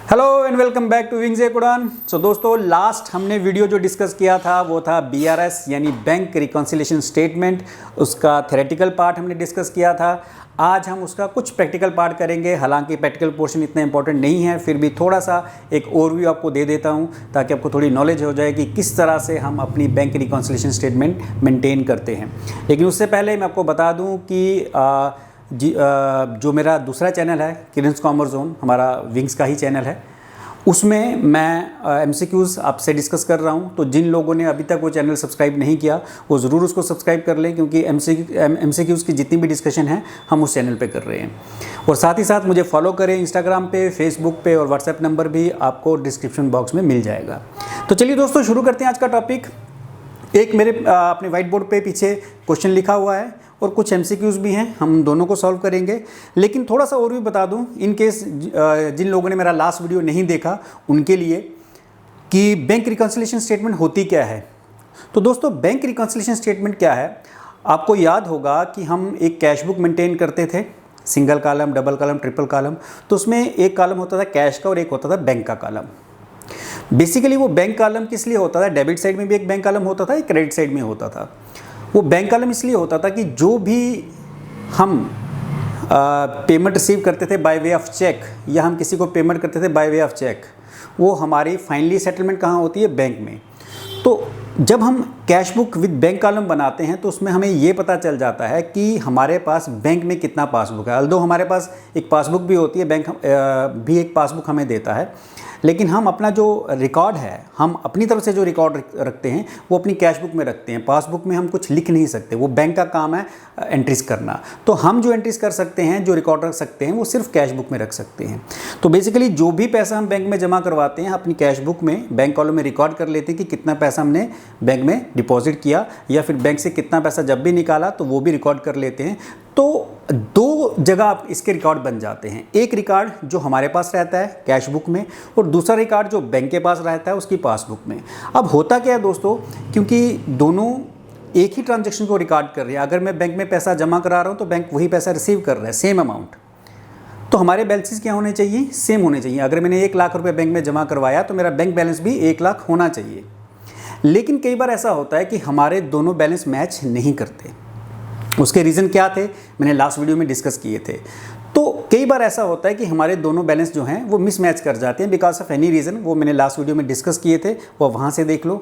Hello and welcome back to wings एक उड़ान। सो दोस्तों, लास्ट हमने वीडियो जो डिस्कस किया था वो था बीआरएस यानी बैंक रिकॉन्सिलिएशन स्टेटमेंट। उसका थ्योरेटिकल पार्ट हमने डिस्कस किया था। आज हम उसका कुछ प्रैक्टिकल पार्ट करेंगे। हालांकि प्रैक्टिकल पोर्शन इतना इंपॉर्टेंट नहीं है, फिर भी थोड़ा सा एक ओवरव्यू आपको दे देता हूं ताकि आपको थोड़ी नॉलेज हो जाए कि किस तरह से हम अपनी बैंक रिकॉन्सिलिएशन स्टेटमेंट मेंटेन करते हैं। लेकिन उससे पहले मैं आपको बता दूं कि जो मेरा दूसरा चैनल है किरणस कॉमर्स जोन, हमारा विंग्स का ही चैनल है, उसमें मैं एमसीक्यूज़ आपसे डिस्कस कर रहा हूं। तो जिन लोगों ने अभी तक वो चैनल सब्सक्राइब नहीं किया वो ज़रूर उसको सब्सक्राइब कर लें, क्योंकि एमसीक्यूज़ की जितनी भी डिस्कशन है हम उस चैनल पे कर रहे हैं। और साथ ही साथ मुझे फॉलो करें इंस्टाग्राम पे, फेसबुक पे, और व्हाट्सएप नंबर भी आपको डिस्क्रिप्शन बॉक्स में मिल जाएगा। तो चलिए दोस्तों, शुरू करते हैं आज का टॉपिक। एक मेरे अपने वाइट बोर्ड पे पीछे क्वेश्चन लिखा हुआ है और कुछ एमसीक्यूज़ भी हैं, हम दोनों को सॉल्व करेंगे। लेकिन थोड़ा सा और भी बता दूं इन केस जिन लोगों ने मेरा लास्ट वीडियो नहीं देखा उनके लिए कि बैंक रिकॉन्सिलिएशन स्टेटमेंट होती क्या है। तो दोस्तों, बैंक रिकॉन्सिलिएशन स्टेटमेंट क्या है, आपको याद होगा कि हम एक कैश बुक मेंटेन करते थे, single column, double column, triple column. तो उसमें एक कॉलम होता था कैश का और एक होता था बैंक का कॉलम। बेसिकली वो बैंक कॉलम किस लिए होता था, डेबिट साइड में भी एक बैंक कॉलम होता था, एक क्रेडिट साइड में होता था। वो बैंक कॉलम इसलिए होता था कि जो भी हम पेमेंट रिसीव करते थे बाय वे ऑफ चेक, या हम किसी को पेमेंट करते थे बाय वे ऑफ चेक, वो हमारी फाइनली सेटलमेंट कहाँ होती है, बैंक में। तो जब हम cash book with bank column बनाते हैं तो उसमें हमें ये पता चल जाता है कि हमारे पास बैंक में कितना पासबुक है। अल्दो हमारे पास एक पासबुक भी होती है, बैंक भी एक पासबुक हमें देता है, लेकिन हम अपना जो रिकॉर्ड है, हम अपनी तरफ से जो रिकॉर्ड रखते हैं वो अपनी कैश बुक में रखते हैं। पासबुक में हम कुछ लिख नहीं सकते, वो बैंक का काम है एंट्रीज करना। तो हम जो एंट्रीज कर सकते हैं, जो रिकॉर्ड रख सकते हैं, वो सिर्फ कैश बुक में रख सकते हैं। तो बेसिकली जो भी पैसा हम बैंक में जमा करवाते हैं अपनी कैश बुक में, बैंक कॉलम में रिकॉर्ड कर लेते हैं कि कितना पैसा हमने बैंक में डिपॉजिट किया, या फिर बैंक से कितना पैसा जब भी निकाला तो वो भी रिकॉर्ड कर लेते हैं। तो दो जगह इसके रिकॉर्ड बन जाते हैं। एक रिकॉर्ड जो हमारे पास रहता है कैश बुक में, और दूसरा रिकॉर्ड जो बैंक के पास रहता है उसकी पासबुक में। अब होता क्या है दोस्तों, क्योंकि दोनों एक ही ट्रांजैक्शन को रिकॉर्ड कर रहे हैं। अगर मैं बैंक में पैसा जमा करा रहा हूँ तो बैंक वही पैसा रिसीव कर रहा है, सेम अमाउंट। तो हमारे बैलेंसेस क्या होने चाहिए, सेम होने चाहिए। अगर मैंने 1 लाख रुपये बैंक में जमा करवाया तो मेरा बैंक बैलेंस भी 1 लाख होना चाहिए। लेकिन कई बार ऐसा होता है कि हमारे दोनों बैलेंस मैच नहीं करते। उसके रीज़न क्या थे, मैंने लास्ट वीडियो में डिस्कस किए थे। तो कई बार ऐसा होता है कि हमारे दोनों बैलेंस जो हैं वो मिसमैच कर जाते हैं बिकॉज ऑफ एनी रीज़न। वो मैंने लास्ट वीडियो में डिस्कस किए थे, वो वहाँ से देख लो।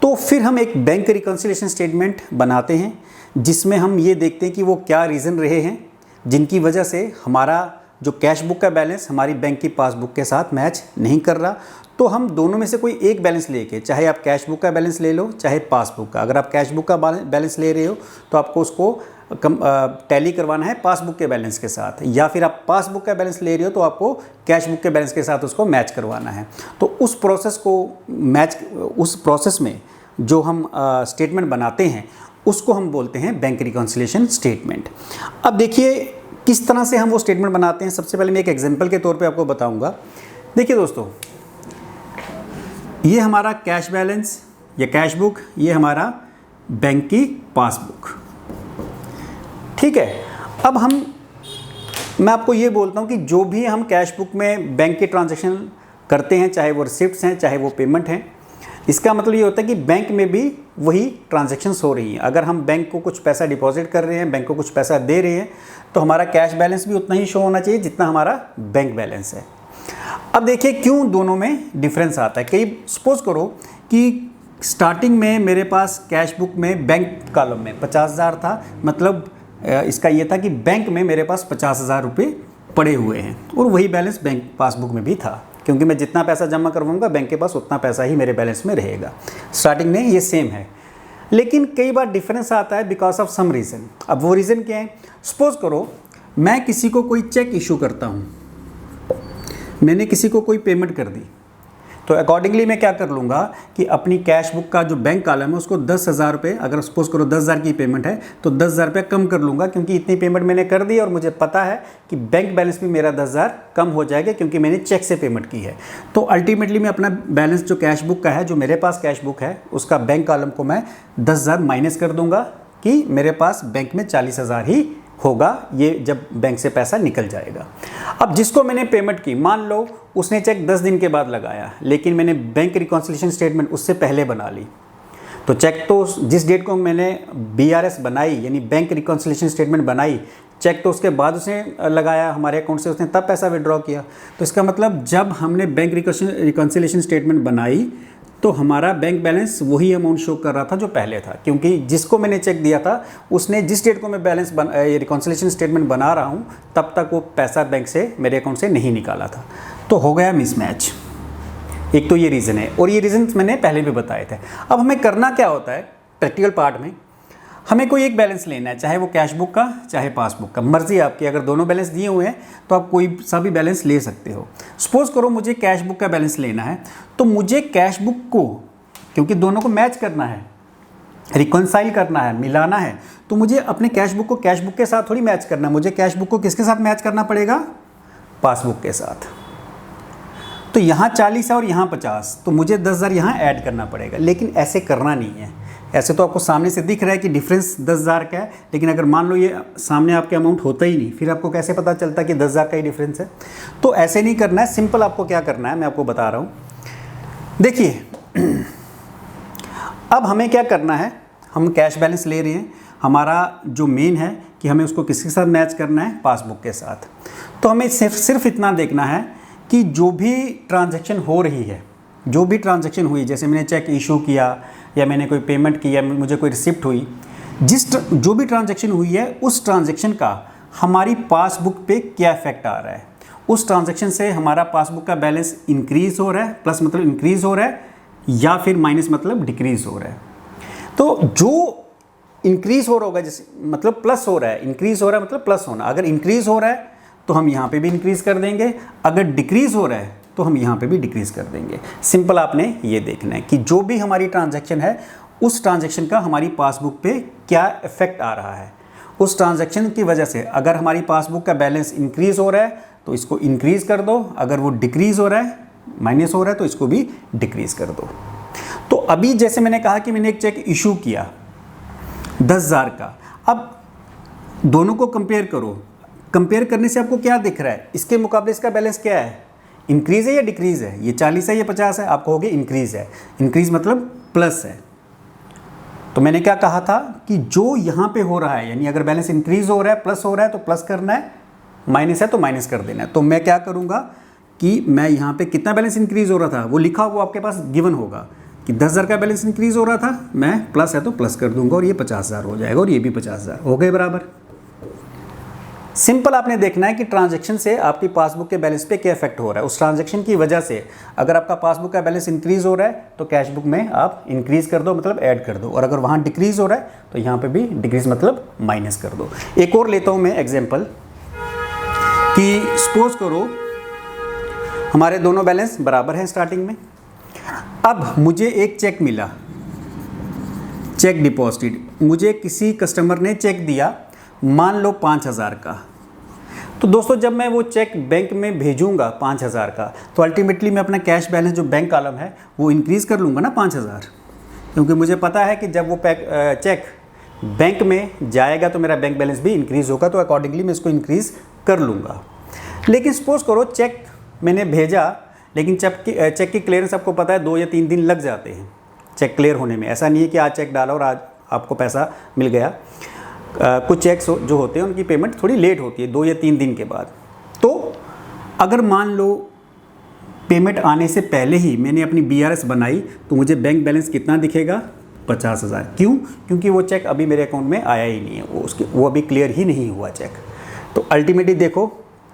तो फिर हम एक बैंक रिकॉन्सिलिएशन स्टेटमेंट बनाते हैं जिसमें हम ये देखते हैं कि वो क्या रीज़न रहे हैं जिनकी वजह से हमारा जो कैश बुक का बैलेंस हमारी बैंक की पासबुक के साथ मैच नहीं कर रहा। तो हम दोनों में से कोई एक बैलेंस लेके, चाहे आप कैश बुक का बैलेंस ले लो चाहे पासबुक का। अगर आप कैश बुक का बैलेंस ले रहे हो तो आपको उसको टैली करवाना है पासबुक के बैलेंस के साथ, या फिर आप पासबुक का बैलेंस ले रहे हो तो आपको कैश बुक के बैलेंस के साथ उसको मैच करवाना है। तो उस प्रोसेस में जो हम स्टेटमेंट बनाते हैं उसको हम बोलते हैं बैंक रिकॉन्सिलिएशन स्टेटमेंट। अब देखिए किस तरह से हम वो स्टेटमेंट बनाते हैं। सबसे पहले मैं एक एग्जांपल के तौर पे आपको बताऊंगा। देखिए दोस्तों, ये हमारा कैश बैलेंस या कैश बुक, ये हमारा बैंक की पासबुक, ठीक है। अब मैं आपको ये बोलता हूँ कि जो भी हम कैश बुक में बैंक के ट्रांजैक्शन करते हैं, चाहे वो रिसिप्ट्स हैं चाहे वो पेमेंट हैं, इसका मतलब ये होता है कि बैंक में भी वही ट्रांजैक्शंस हो रही हैं। अगर हम बैंक को कुछ पैसा डिपॉजिट कर रहे हैं, बैंक को कुछ पैसा दे रहे हैं, तो हमारा कैश बैलेंस भी उतना ही शो होना चाहिए जितना हमारा बैंक बैलेंस है। अब देखिए क्यों दोनों में डिफरेंस आता है। कई सपोज करो कि स्टार्टिंग में मेरे पास कैश बुक में बैंक कॉलम में 50,000 था, मतलब इसका ये था कि बैंक में मेरे पास 50,000 रुपये पड़े हुए हैं, और वही बैलेंस बैंक पासबुक में भी था, क्योंकि मैं जितना पैसा जमा करवाऊंगा बैंक के पास उतना पैसा ही मेरे बैलेंस में रहेगा। स्टार्टिंग में ये सेम है, लेकिन कई बार डिफरेंस आता है बिकॉज ऑफ सम रीज़न। अब वो रीज़न क्या है, सपोज करो मैं किसी को कोई चेक इशू करता हूँ, मैंने किसी को कोई पेमेंट कर दी, तो अकॉर्डिंगली मैं क्या कर लूँगा कि अपनी कैश बुक का जो बैंक कॉलम है उसको 10,000 रुपये, अगर सपोज करो 10,000 की पेमेंट है तो 10,000 रुपये कम कर लूँगा, क्योंकि इतनी पेमेंट मैंने कर दी और मुझे पता है कि बैंक बैलेंस भी मेरा 10,000 कम हो जाएगा क्योंकि मैंने चेक से पेमेंट की है। तो अल्टीमेटली मैं अपना बैलेंस जो कैश बुक का है, जो मेरे पास कैश बुक है, उसका बैंक कॉलम को मैं 10,000 माइनस कर दूँगा कि मेरे पास बैंक में 40,000 ही होगा ये जब बैंक से पैसा निकल जाएगा। अब जिसको मैंने पेमेंट की, मान लो उसने चेक 10 दिन के बाद लगाया, लेकिन मैंने बैंक रिकॉन्सिलिएशन स्टेटमेंट उससे पहले बना ली, तो चेक तो जिस डेट को मैंने BRS बनाई यानी बैंक रिकॉन्सिलिएशन स्टेटमेंट बनाई, चेक तो उसके बाद उसने लगाया हमारे अकाउंट से, उसने तब पैसा विड्रॉ किया। तो इसका मतलब जब हमने बैंक रिकॉन्सिलिएशन स्टेटमेंट बनाई तो हमारा बैंक बैलेंस वही अमाउंट शो कर रहा था जो पहले था, क्योंकि जिसको मैंने चेक दिया था उसने जिस डेट को मैं बैलेंस रिकॉन्सिलिएशन स्टेटमेंट बना रहा हूँ तब तक वो पैसा बैंक से मेरे अकाउंट से नहीं निकाला था। तो हो गया मिसमैच। एक तो ये रीज़न है, और ये रीज़न मैंने पहले भी बताए थे। अब हमें करना क्या होता है प्रैक्टिकल पार्ट में, हमें कोई एक बैलेंस लेना है, चाहे वो कैश बुक का चाहे पासबुक का, मर्जी आपकी। अगर दोनों बैलेंस दिए हुए हैं तो आप कोई सा भी बैलेंस ले सकते हो। सपोज करो मुझे कैश बुक का बैलेंस लेना है, तो मुझे कैश बुक को, क्योंकि दोनों को मैच करना है, रिकॉन्साइल करना है, मिलाना है, तो मुझे अपने कैश बुक को कैश बुक के साथ थोड़ी मैच करना है, मुझे कैश बुक को किसके साथ मैच करना पड़ेगा, पासबुक के साथ। तो यहाँ 40 है और यहाँ 50, तो मुझे 10,000 यहाँ ऐड करना पड़ेगा। लेकिन ऐसे करना नहीं है। ऐसे तो आपको सामने से दिख रहा है कि डिफरेंस 10,000 का है, लेकिन अगर मान लो ये सामने आपके अमाउंट होता ही नहीं, फिर आपको कैसे पता चलता कि 10,000 का ही डिफरेंस है। तो ऐसे नहीं करना है। सिंपल आपको क्या करना है मैं आपको बता रहा हूँ। देखिए अब हमें क्या करना है, हम कैश बैलेंस ले रहे हैं, हमारा जो मेन है कि हमें उसको किसके साथ मैच करना है, पासबुक के साथ। तो हमें सिर्फ इतना देखना है कि जो भी ट्रांजैक्शन हो रही है, जो भी ट्रांजैक्शन हुई, जैसे मैंने चेक इशू किया या मैंने कोई पेमेंट की या मुझे कोई रिसिप्ट हुई, जो भी ट्रांजैक्शन हुई है उस ट्रांजैक्शन का हमारी पासबुक पे क्या इफेक्ट आ रहा है। उस ट्रांजैक्शन से हमारा पासबुक का बैलेंस इंक्रीज हो रहा है, प्लस मतलब इंक्रीज हो रहा है, या फिर माइनस मतलब डिक्रीज हो रहा है। तो जो इंक्रीज हो रहा होगा जैसे मतलब प्लस हो रहा है, इंक्रीज हो रहा है मतलब प्लस होना। अगर इंक्रीज हो रहा है तो हम यहाँ पे भी इंक्रीज कर देंगे, अगर डिक्रीज हो रहा है तो हम यहाँ पे भी डिक्रीज कर देंगे। सिंपल आपने ये देखना है कि जो भी हमारी ट्रांजैक्शन है उस ट्रांजैक्शन का हमारी पासबुक पे क्या इफेक्ट आ रहा है। उस ट्रांजैक्शन की वजह से अगर हमारी पासबुक का बैलेंस इंक्रीज हो रहा है तो इसको इंक्रीज कर दो, अगर वो डिक्रीज हो रहा है, माइनस हो रहा है, तो इसको भी डिक्रीज कर दो। तो अभी जैसे मैंने कहा कि मैंने एक चेक इशू किया 10,000 का। अब दोनों को कंपेयर करो, कंपेयर करने से आपको क्या दिख रहा है, इसके मुकाबले इसका बैलेंस क्या है, इंक्रीज है या डिक्रीज है। ये 40 है या 50 है, आप कहोगे इंक्रीज है। इंक्रीज मतलब प्लस है। तो मैंने क्या कहा था कि जो यहाँ पे हो रहा है, यानी अगर बैलेंस इंक्रीज हो रहा है, प्लस हो रहा है तो प्लस करना है, माइनस है तो माइनस कर देना है। तो मैं क्या करूँगा कि मैं यहाँ पे कितना बैलेंस इंक्रीज हो रहा था वो लिखा, वो आपके पास गिवन होगा कि 10,000 का बैलेंस इंक्रीज हो रहा था, मैं प्लस है तो प्लस कर दूंगा और ये 50,000 हो जाएगा और ये भी 50,000 हो गए बराबर। सिंपल आपने देखना है कि ट्रांजैक्शन से आपकी पासबुक के बैलेंस पे क्या इफेक्ट हो रहा है। उस ट्रांजैक्शन की वजह से अगर आपका पासबुक का बैलेंस इंक्रीज हो रहा है तो कैश बुक में आप इंक्रीज कर दो, मतलब ऐड कर दो, और अगर वहाँ डिक्रीज हो रहा है तो यहाँ पे भी डिक्रीज मतलब माइनस कर दो। एक और लेता हूँ मैं एग्जाम्पल कि सपोज करो हमारे दोनों बैलेंस बराबर हैं स्टार्टिंग में। अब मुझे एक चेक मिला, चेक डिपॉजिटेड, मुझे किसी कस्टमर ने चेक दिया मान लो 5,000 का। तो दोस्तों जब मैं वो चेक बैंक में भेजूंगा 5,000 का, तो अल्टीमेटली मैं अपना कैश बैलेंस जो बैंक कॉलम है वो इंक्रीज़ कर लूँगा ना 5,000, क्योंकि मुझे पता है कि जब वो चेक बैंक में जाएगा तो मेरा बैंक बैलेंस भी इंक्रीज़ होगा, तो अकॉर्डिंगली मैं इसको इंक्रीज़ कर लूँगा। लेकिन सपोज़ करो चेक मैंने भेजा, लेकिन चेक की क्लियरेंस आपको पता है 2 या 3 दिन लग जाते हैं चेक क्लियर होने में। ऐसा नहीं है कि आज चेक डाला और आज आपको पैसा मिल गया। कुछ चेक्स जो होते हैं उनकी पेमेंट थोड़ी लेट होती है 2 या 3 दिन के बाद। तो अगर मान लो पेमेंट आने से पहले ही मैंने अपनी BRS बनाई तो मुझे बैंक बैलेंस कितना दिखेगा, 50,000। क्यों? क्योंकि वो चेक अभी मेरे अकाउंट में आया ही नहीं है, वो अभी क्लियर ही नहीं हुआ चेक। तो अल्टीमेटली देखो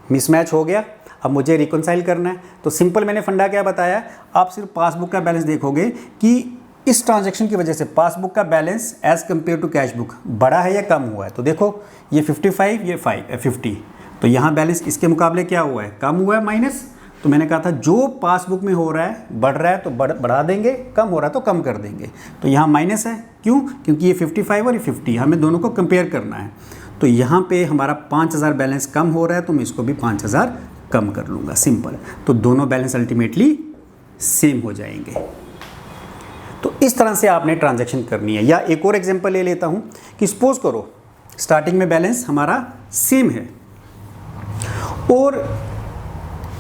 मिसमैच हो गया। अब मुझे रिकॉन्साइल करना है, तो सिंपल मैंने फंडा क्या बताया, आप सिर्फ पासबुक का बैलेंस देखोगे कि इस ट्रांजैक्शन की वजह से पासबुक का balance as compare to cash book बढ़ा है या कम हुआ है। तो देखो ये 55, ये 50, तो यहाँ बैलेंस इसके मुकाबले क्या हुआ है, कम हुआ है, माइनस। तो मैंने कहा था जो पासबुक में हो रहा है बढ़ रहा है तो बढ़ा देंगे, कम हो रहा है तो कम कर देंगे। तो यहाँ माइनस है, क्यों? क्योंकि ये 55 और ये 50 हमें दोनों को कंपेयर करना है। तो यहाँ पे हमारा 5,000 बैलेंस कम हो रहा है तो मैं इसको भी 5,000 कम कर लूँगा, सिंपल। तो दोनों बैलेंस अल्टीमेटली सेम हो जाएंगे। तो इस तरह से आपने ट्रांजैक्शन करनी है। या एक और एग्जांपल ले लेता हूँ कि सपोज करो स्टार्टिंग में बैलेंस हमारा सेम है। और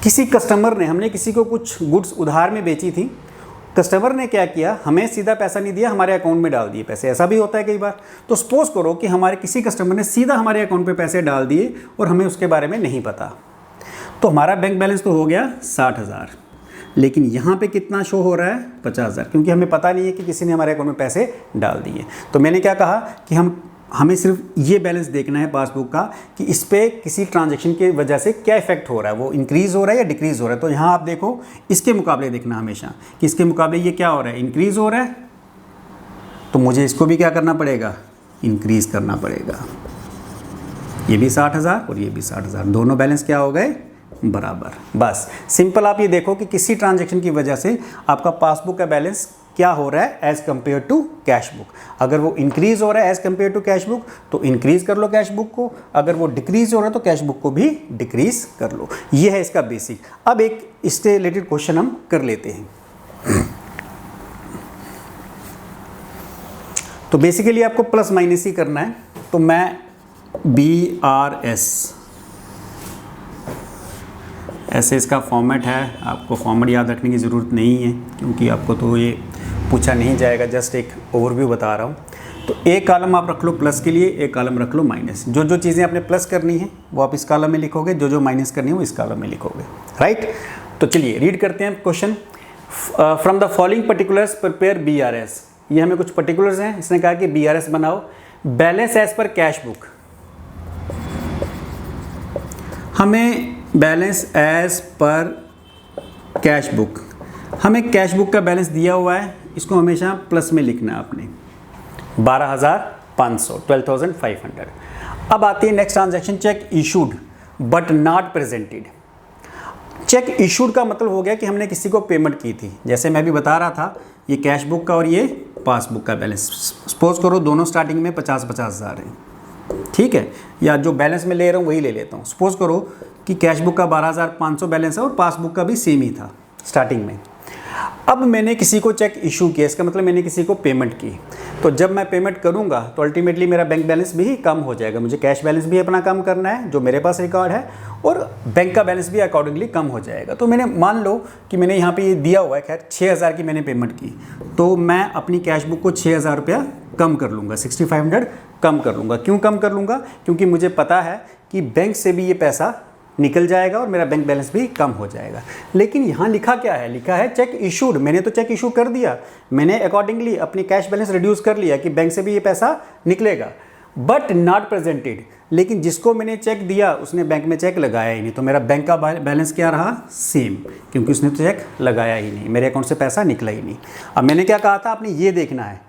किसी कस्टमर ने, हमने किसी को कुछ गुड्स उधार में बेची थी, कस्टमर ने क्या किया, हमें सीधा पैसा नहीं दिया, हमारे अकाउंट में डाल दिए पैसे। ऐसा भी होता है कई बार। तो सपोज करो कि हमारे किसी कस्टमर ने सीधा हमारे अकाउंट पे पैसे डाल दिए और हमें उसके बारे में नहीं पता। तो हमारा बैंक बैलेंस तो हो गया 60,000, लेकिन यहाँ पे कितना शो हो रहा है 50,000, क्योंकि हमें पता नहीं है कि किसी ने हमारे अकाउंट में पैसे डाल दिए। तो मैंने क्या कहा कि हमें सिर्फ ये बैलेंस देखना है पासबुक का कि इस पर किसी ट्रांजैक्शन की वजह से क्या इफेक्ट हो रहा है, वो इंक्रीज़ हो रहा है या डिक्रीज़ हो रहा है। तो यहाँ आप देखो, इसके मुकाबले देखना हमेशा कि इसके मुकाबले ये क्या हो रहा है, इंक्रीज़ हो रहा है, तो मुझे इसको भी क्या करना पड़ेगा, इंक्रीज़ करना पड़ेगा। ये भी 60,000 और ये भी 60,000, दोनों बैलेंस क्या हो गए, बराबर। बस सिंपल आप ये देखो कि किसी ट्रांजैक्शन की वजह से आपका पासबुक का बैलेंस क्या हो रहा है as compare to cash book. अगर वो इंक्रीज़ हो रहा है as compare to cash book तो इंक्रीज़ कर लो कैश बुक को, अगर वो डिक्रीज़ हो रहा है तो कैश बुक को भी डिक्रीज़ कर लो। ये है इसका बेसिक। अब एक इससे रिलेटेड क्वेश्चन हम कर लेते हैं। तो बेसिकली आपको प्लस माइनस ही करना है। तो मैं BRS, ऐसे इसका फॉर्मेट है, आपको फॉर्मेट याद रखने की ज़रूरत नहीं है क्योंकि आपको तो ये पूछा नहीं जाएगा, जस्ट एक ओवरव्यू बता रहा हूँ। तो एक कॉलम आप रख लो प्लस के लिए, एक कॉलम रख लो माइनस। जो जो चीज़ें आपने प्लस करनी है वो आप इस कॉलम में लिखोगे, जो जो माइनस करनी है वो इस कॉलम में लिखोगे, राइट। तो चलिए रीड करते हैं question. From the following particulars prepare BRS। ये हमें कुछ पर्टिकुलर्स हैं, इसने कहा कि BRS बनाओ। Balance as per cash book, हमें balance as per cash book, हमें कैश बुक का बैलेंस दिया हुआ है, इसको हमेशा प्लस में लिखना है आपने। 12,500, 12,500। अब आती है next transaction, check issued but not presented. Check issued का मतलब हो गया कि हमने किसी को पेमेंट की थी। जैसे मैं भी बता रहा था, ये कैश बुक का और ये पासबुक का बैलेंस, सपोज करो दोनों स्टार्टिंग में 50-50 हज़ार है, ठीक है, या जो बैलेंस में ले रहा हूँ वही ले लेता हूँ। सपोज करो कि कैश बुक का 12,500 बैलेंस है और पासबुक का भी सेम ही था स्टार्टिंग में। अब मैंने किसी को चेक इशू किया, इसका मतलब मैंने किसी को पेमेंट की। तो जब मैं पेमेंट करूंगा तो अल्टीमेटली मेरा बैंक बैलेंस भी कम हो जाएगा। मुझे कैश बैलेंस भी अपना कम करना है जो मेरे पास रिकॉर्ड है, और बैंक का बैलेंस भी अकॉर्डिंगली कम हो जाएगा। तो मैंने मान लो कि मैंने यहाँ पे ये दिया हुआ है, खैर 6,000 की मैंने पेमेंट की, तो मैं अपनी कैश बुक को 6,000 रुपया कम कर लूँगा, 6,500 कम कर लूँगा। क्यों कम कर लूँगा? क्योंकि मुझे पता है कि बैंक से भी ये पैसा निकल जाएगा और मेरा बैंक बैलेंस भी कम हो जाएगा। लेकिन यहाँ लिखा क्या है? लिखा है चेक इशूड। मैंने तो चेक इशू कर दिया, मैंने अकॉर्डिंगली अपनी कैश बैलेंस रिड्यूस कर लिया कि बैंक से भी ये पैसा निकलेगा, बट नॉट प्रेजेंटेड। लेकिन जिसको मैंने चेक दिया उसने बैंक में चेक लगाया ही नहीं, तो मेरा बैंक का बैलेंस क्या रहा? सेम, क्योंकि उसने तो चेक लगाया ही नहीं, मेरे अकाउंट से पैसा निकला ही नहीं। अब मैंने क्या कहा था, आपने ये देखना है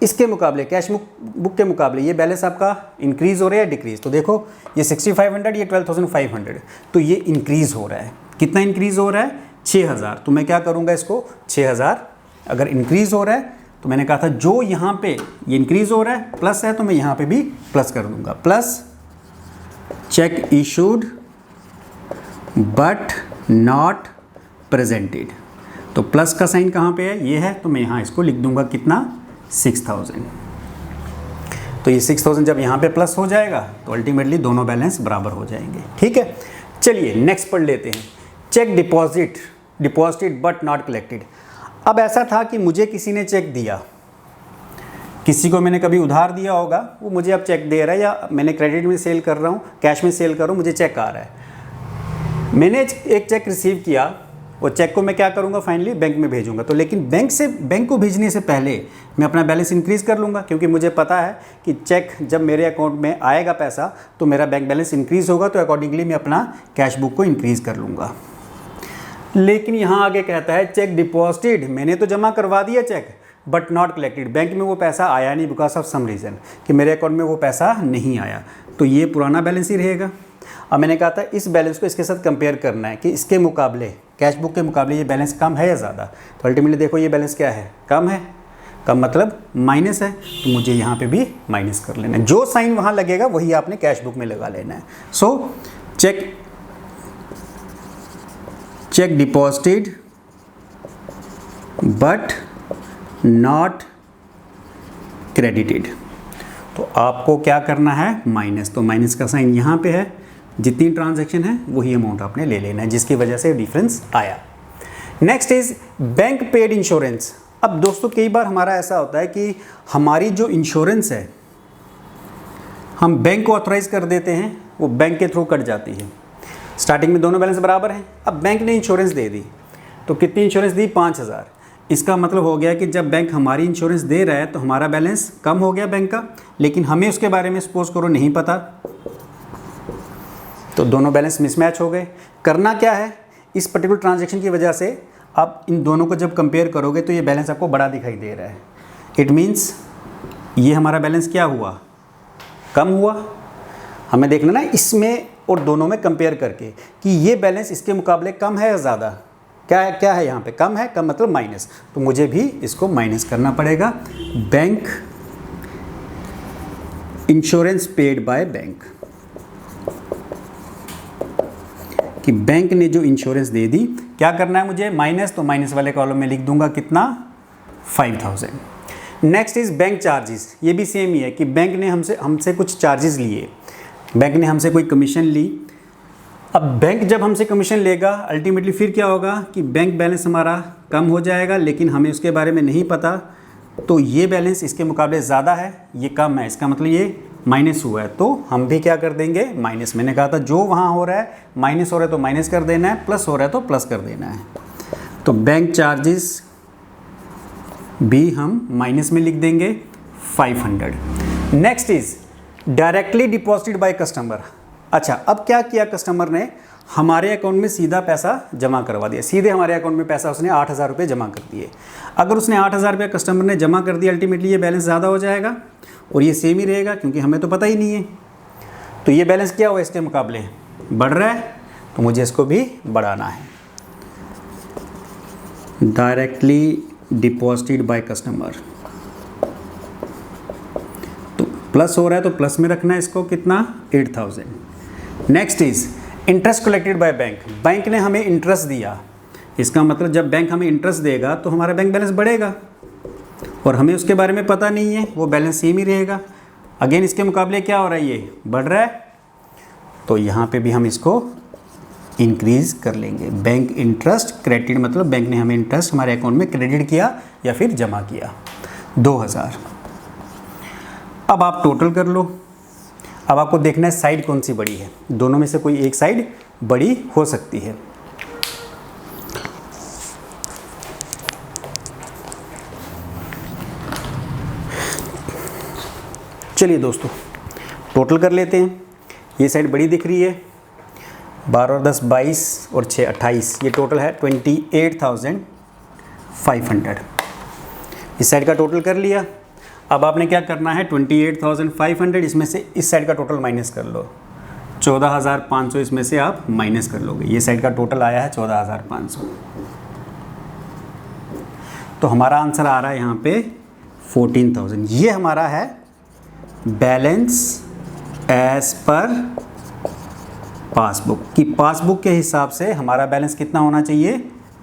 इसके मुकाबले, कैश बुक के मुकाबले ये बैलेंस आपका इंक्रीज़ हो रहा है या डिक्रीज़। तो देखो ये 6,500, ये 12,500, तो ये इंक्रीज़ हो रहा है। कितना इंक्रीज़ हो रहा है? 6,000। तो मैं क्या करूँगा, इसको 6,000 अगर इंक्रीज़ हो रहा है तो मैंने कहा था जो यहाँ पे ये इंक्रीज़ हो रहा है प्लस है, तो मैं यहाँ पे भी प्लस कर दूँगा, plus check issued but not presented. तो प्लस का साइन कहाँ पे है? ये है, तो मैं यहाँ इसको लिख दूँगा कितना? 6,000। तो ये 6,000 जब यहाँ पे प्लस हो जाएगा तो अल्टीमेटली दोनों बैलेंस बराबर हो जाएंगे। ठीक है, चलिए नेक्स्ट पढ़ लेते हैं। Check deposited but not collected. अब ऐसा था कि मुझे किसी ने चेक दिया, किसी को मैंने कभी उधार दिया होगा, वो मुझे अब चेक दे रहा है, या मैंने क्रेडिट में सेल कर रहा हूँ, कैश में सेल कर रहा हूँ, मुझे चेक आ रहा है। मैंने एक चेक रिसीव किया, वो चेक को मैं क्या करूँगा? फाइनली बैंक में भेजूंगा। तो लेकिन बैंक को भेजने से पहले मैं अपना बैलेंस इंक्रीज़ कर लूँगा, क्योंकि मुझे पता है कि चेक जब मेरे अकाउंट में आएगा पैसा तो मेरा बैंक बैलेंस इंक्रीज़ होगा, तो अकॉर्डिंगली मैं अपना कैश बुक को इंक्रीज़ कर लूँगा। लेकिन यहाँ आगे कहता है चेक डिपॉजिटेड, मैंने तो जमा करवा दिया cheque, but not collected, bank में वो पैसा आया नहीं बिकॉज ऑफ सम रीज़न, कि मेरे अकाउंट में वो पैसा नहीं आया, तो ये पुराना बैलेंस ही रहेगा। अब मैंने कहा था इस बैलेंस को इसके साथ कंपेयर करना है कि इसके मुकाबले, कैश बुक के मुकाबले ये बैलेंस कम है या ज़्यादा। तो अल्टीमेटली देखो ये बैलेंस क्या है? कम है। कम मतलब माइनस है, तो मुझे यहाँ पे भी माइनस कर लेना है। जो साइन वहाँ लगेगा वही आपने कैश बुक में लगा लेना है। So check deposited but not credited. तो आपको क्या करना है, माइनस। तो माइनस का साइन यहाँ पे है, जितनी ट्रांजैक्शन है वही अमाउंट आपने ले लेना है, जिसकी वजह से डिफरेंस आया। Next is bank paid insurance. अब दोस्तों कई बार हमारा ऐसा होता है कि हमारी जो इंश्योरेंस है हम बैंक को ऑथराइज कर देते हैं, वो बैंक के थ्रू कट जाती है। स्टार्टिंग में दोनों बैलेंस बराबर हैं, अब बैंक ने इंश्योरेंस दे दी, तो कितनी इंश्योरेंस दी, 5000। इसका मतलब हो गया कि जब बैंक हमारी इंश्योरेंस दे रहा है तो हमारा बैलेंस कम हो गया बैंक का, लेकिन हमें उसके बारे में सपोज करो नहीं पता, तो दोनों बैलेंस मिसमैच हो गए। करना क्या है, इस पर्टिकुलर ट्रांजैक्शन की वजह से आप इन दोनों को जब कंपेयर करोगे तो ये बैलेंस आपको बड़ा दिखाई दे रहा है। इट मीन्स ये हमारा बैलेंस क्या हुआ, कम हुआ। हमें देखना ना इसमें और दोनों में कंपेयर करके कि ये बैलेंस इसके मुकाबले कम है या ज़्यादा। क्या है यहाँ पे, कम है, कम मतलब माइनस, तो मुझे भी इसको माइनस करना पड़ेगा। Bank insurance paid by bank, कि बैंक ने जो इंश्योरेंस दे दी, क्या करना है मुझे, माइनस, तो माइनस वाले कॉलम में लिख दूंगा कितना, 5000। Next is bank charges. ये भी सेम ही है कि बैंक ने हमसे कुछ चार्जेस लिए, बैंक ने हमसे कोई कमीशन ली। अब बैंक जब हमसे कमीशन लेगा अल्टीमेटली फिर क्या होगा कि बैंक बैलेंस हमारा कम हो जाएगा, लेकिन हमें उसके बारे में नहीं पता, तो ये बैलेंस इसके मुकाबले ज़्यादा है, ये कम है, इसका मतलब ये माइनस हुआ है, तो हम भी क्या कर देंगे, माइनस। मैंने कहा था जो वहाँ हो रहा है माइनस हो रहा है तो माइनस कर देना है, प्लस हो रहा है तो प्लस कर देना है। तो बैंक चार्जेस भी हम माइनस में लिख देंगे 500। Next is directly deposited by customer. अच्छा, अब क्या किया कस्टमर ने, हमारे अकाउंट में सीधा पैसा जमा करवा दिया, सीधे हमारे अकाउंट में पैसा उसने 8000 रुपये जमा कर दिए। अगर उसने 8000 रुपये कस्टमर ने जमा कर दिया, अल्टीमेटली ये बैलेंस ज़्यादा हो जाएगा और ये सेम ही रहेगा, क्योंकि हमें तो पता ही नहीं है। तो ये बैलेंस क्या हुआ, इसके मुकाबले बढ़ रहा है, तो मुझे इसको भी बढ़ाना है। डायरेक्टली डिपॉजिटेड बाय कस्टमर, तो प्लस हो रहा है तो प्लस में रखना है इसको, कितना, 8000। Next is interest collected by bank. Bank ने हमें इंटरेस्ट दिया, इसका मतलब जब बैंक हमें इंटरेस्ट देगा तो हमारा बैंक बैलेंस बढ़ेगा, और हमें उसके बारे में पता नहीं है, वो बैलेंस सेम ही रहेगा। अगेन इसके मुकाबले क्या हो रहा है, ये बढ़ रहा है, तो यहाँ पे भी हम इसको इंक्रीज कर लेंगे। बैंक इंटरेस्ट क्रेडिट, मतलब बैंक ने हमें इंटरेस्ट हमारे अकाउंट में क्रेडिट किया या फिर जमा किया, 2000। अब आप टोटल कर लो। अब आपको देखना है साइड कौन सी बड़ी है, दोनों में से कोई एक साइड बड़ी हो सकती है। चलिए दोस्तों टोटल कर लेते हैं। ये साइड बड़ी दिख रही है, 12 और 10 22 और 6 28, ये टोटल है 28,500। इस साइड का टोटल कर लिया। अब आपने क्या करना है, 28,500 इसमें से इस साइड का टोटल माइनस कर लो, 14,500 इसमें से आप माइनस कर लोगे। ये साइड का टोटल आया है 14,500, तो हमारा आंसर आ रहा है यहाँ पे 14,000। ये हमारा है बैलेंस एज पर पासबुक, की पासबुक के हिसाब से हमारा बैलेंस कितना होना चाहिए,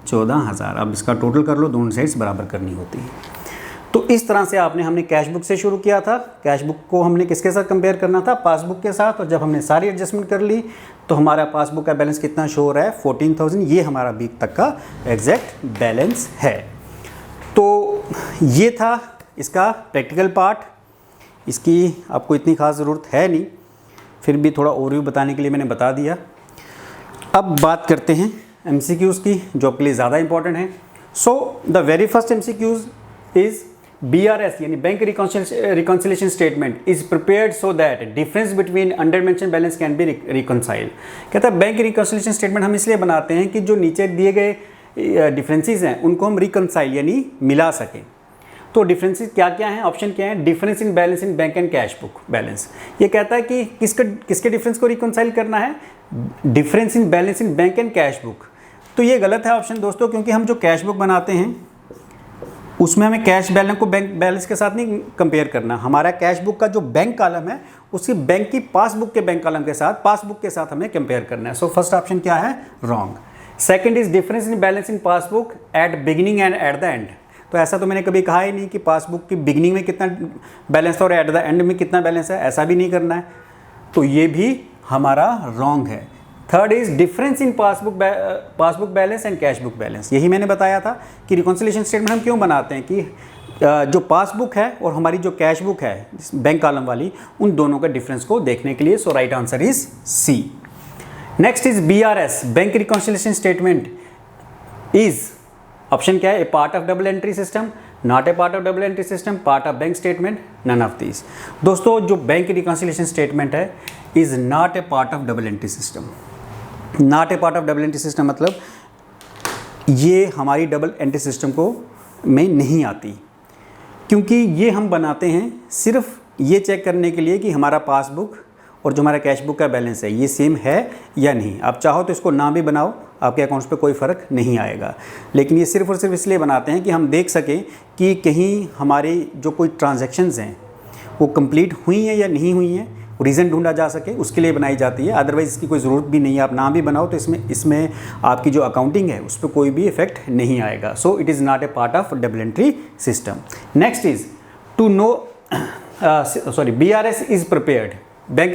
14,000। अब इसका टोटल कर लो, दोनों साइड्स बराबर करनी होती है। तो इस तरह से हमने कैश बुक से शुरू किया था। कैश बुक को हमने किसके साथ कंपेयर करना था, पासबुक के साथ, और जब हमने सारी एडजस्टमेंट कर ली तो हमारा पासबुक का बैलेंस कितना शो हो रहा है, 14,000। ये हमारा वीक तक का एग्जैक्ट बैलेंस है। तो ये था इसका प्रैक्टिकल पार्ट। इसकी आपको इतनी खास ज़रूरत है नहीं, फिर भी थोड़ा ओवरव्यू बताने के लिए मैंने बता दिया। अब बात करते हैं MCQs की, जो आपके लिए ज़्यादा इंपॉर्टेंट है। So the very first MCQs is BRS यानी bank reconciliation statement is prepared so that difference between under mention balance can be reconcile. कहता है बैंक रिकॉन्सिलेशन स्टेटमेंट हम इसलिए बनाते हैं कि जो नीचे दिए गए डिफरेंसेस हैं उनको हम रिकॉन्साइल यानी मिला सकें। तो डिफरेंसेस क्या क्या हैं, ऑप्शन क्या है, difference in balance in bank and cash book balance. ये कहता है कि किसके डिफरेंस को रिकॉन्साइल करना है, difference in balance in bank and cash book. तो ये गलत है ऑप्शन दोस्तों, क्योंकि हम जो कैश बुक बनाते हैं उसमें हमें कैश बैलेंस को बैंक बैलेंस के साथ नहीं कंपेयर करना। हमारा कैश बुक का जो बैंक कॉलम है उसकी बैंक की पासबुक के बैंक कॉलम के साथ, पासबुक के साथ हमें कंपेयर करना है। सो फर्स्ट ऑप्शन क्या है, wrong. Second is difference in balance in passbook at beginning and at the end. तो ऐसा तो मैंने कभी कहा ही नहीं कि पासबुक की बिगिनिंग में कितना बैलेंस था और एट द एंड में कितना बैलेंस है, ऐसा भी नहीं करना है। तो ये भी हमारा रॉन्ग है। Third is difference in passbook balance and cash book balance. यही मैंने बताया था कि रिकॉन्सिलिएशन स्टेटमेंट हम क्यों बनाते हैं कि जो पासबुक है और हमारी जो कैश बुक है बैंक कॉलम वाली, उन दोनों के डिफरेंस को देखने के लिए। So right answer is C. Next is BRS, bank reconciliation statement is, option क्या है, a part of double entry system, not a part of double entry system, part of bank statement, none of these. दोस्तों जो bank reconciliation statement है is not a part of double entry system. Not a part of double entry system मतलब ये हमारी double entry system को में नहीं आती, क्योंकि ये हम बनाते हैं सिर्फ ये चेक करने के लिए कि हमारा पासबुक और जो हमारा कैश बुक का बैलेंस है ये सेम है या नहीं। आप चाहो तो इसको ना भी बनाओ, आपके अकाउंट्स पे कोई फ़र्क नहीं आएगा, लेकिन ये सिर्फ और सिर्फ इसलिए बनाते हैं कि हम देख सकें कि कहीं हमारी जो कोई ट्रांजैक्शंस हैं वो कंप्लीट हुई हैं या नहीं हुई हैं, रीज़न ढूंढा जा सके, उसके लिए बनाई जाती है। अदरवाइज़ इसकी कोई ज़रूरत भी नहीं है। आप ना भी बनाओ तो इसमें आपकी जो अकाउंटिंग है उस पर कोई भी इफेक्ट नहीं आएगा। So it is not a part of double entry system. Next is to know, BRS is prepared, bank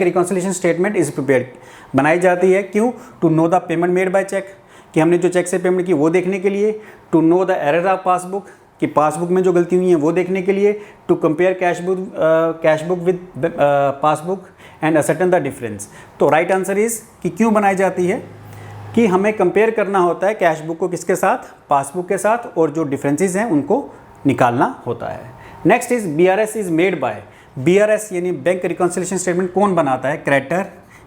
reconciliation statement is prepared, बनाई जाती है क्यों? To know the payment made by cheque, कि हमने जो चेक से पेमेंट की वो देखने के लिए। To know the error of passbook, कि पासबुक में जो गलती हुई है वो देखने के लिए। To compare cash book with passbook and ascertain the difference. तो राइट आंसर इज़ कि क्यों बनाई जाती है कि हमें कंपेयर करना होता है कैश बुक को किसके साथ, पासबुक के साथ, और जो डिफरेंसेस हैं उनको निकालना होता है। Next is BRS is made by, BRS यानी बैंक रिकॉन्सिलिएशन स्टेटमेंट कौन बनाता है? क्रेडिटर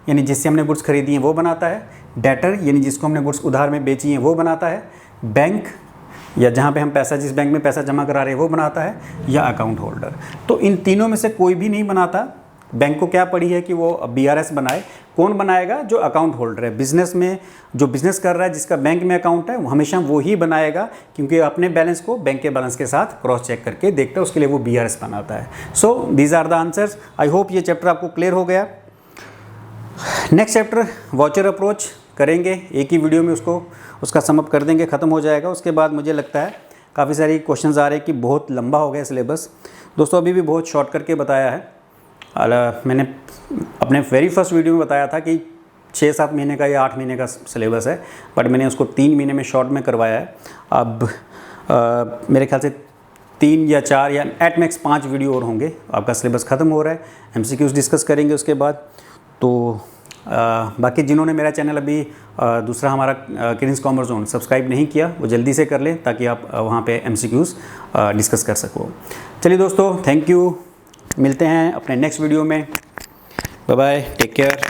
यानी जिससे हमने गुड्स खरीदी हैं वो बनाता है, डेटर यानी जिसको हमने गुड्स उधार में बेची हैं वो बनाता है, बैंक या जहाँ पे हम पैसा, जिस बैंक में पैसा जमा करा रहे हैं वो बनाता है, या अकाउंट होल्डर। तो इन तीनों में से कोई भी नहीं बनाता। बैंक को क्या पड़ी है कि वो BRS बनाए। कौन बनाएगा? जो अकाउंट होल्डर है, बिजनेस में जो बिजनेस कर रहा है, जिसका बैंक में अकाउंट है, वो हमेशा वो ही बनाएगा, क्योंकि अपने बैलेंस को बैंक के बैलेंस के साथ क्रॉस चेक करके देखता है, उसके लिए वो BRS बनाता है। So these are the answers. I hope ये चैप्टर आपको क्लियर हो गया। नेक्स्ट चैप्टर वाउचर अप्रोच करेंगे, एक ही वीडियो में उसका समअप कर देंगे, ख़त्म हो जाएगा। उसके बाद मुझे लगता है काफ़ी सारी क्वेश्चंस आ रहे हैं कि बहुत लंबा हो गया सिलेबस। दोस्तों अभी भी बहुत शॉर्ट करके बताया है। मैंने अपने वेरी फर्स्ट वीडियो में बताया था कि 6-7 महीने का या 8 महीने का सिलेबस है, बट मैंने उसको 3 महीने में शॉर्ट में करवाया है। अब मेरे ख्याल से 3 या 4 या एट मैक्स 5 वीडियो और होंगे, आपका सिलेबस ख़त्म हो रहा है। MCQs डिस्कस करेंगे उसके बाद। तो बाकी जिन्होंने मेरा चैनल अभी दूसरा हमारा किरिंस कॉमर्स जोन सब्सक्राइब नहीं किया, वो जल्दी से कर लें ताकि आप वहाँ पे MCQs डिस्कस कर सको। चलिए दोस्तों, थैंक यू, मिलते हैं अपने नेक्स्ट वीडियो में। Bye bye, take care.